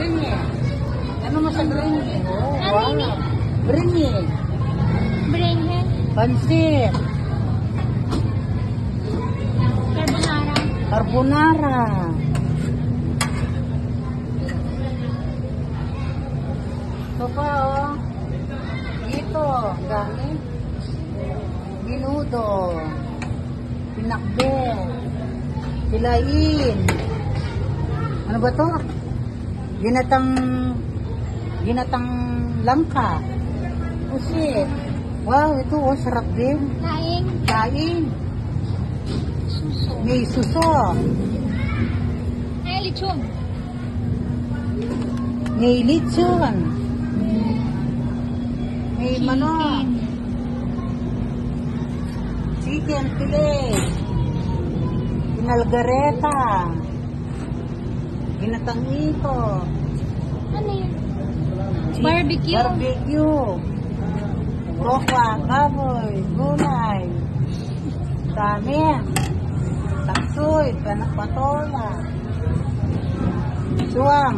Brinye. Ano mo sa brinye? Oh, Ano wow. ini? Brinye. Brinhe. Pansit. Carbonara. Carbonara. Ito pa, oh. Dito, dami. Minudo. Pinakbel. Hilain. Ano ba to? Ginatang langka. Pusit. Wow, ito oh, sarap din. Laing. Kain. Suso. May suso. Ay, lechon. May lechon. May manok. Chicken fillet. Pinalgareta. Ginatang ito. Ano yun? Barbecue. Barbecue. Rokwa, baboy, gulay. Dami. Taksoy, patola. Suwam.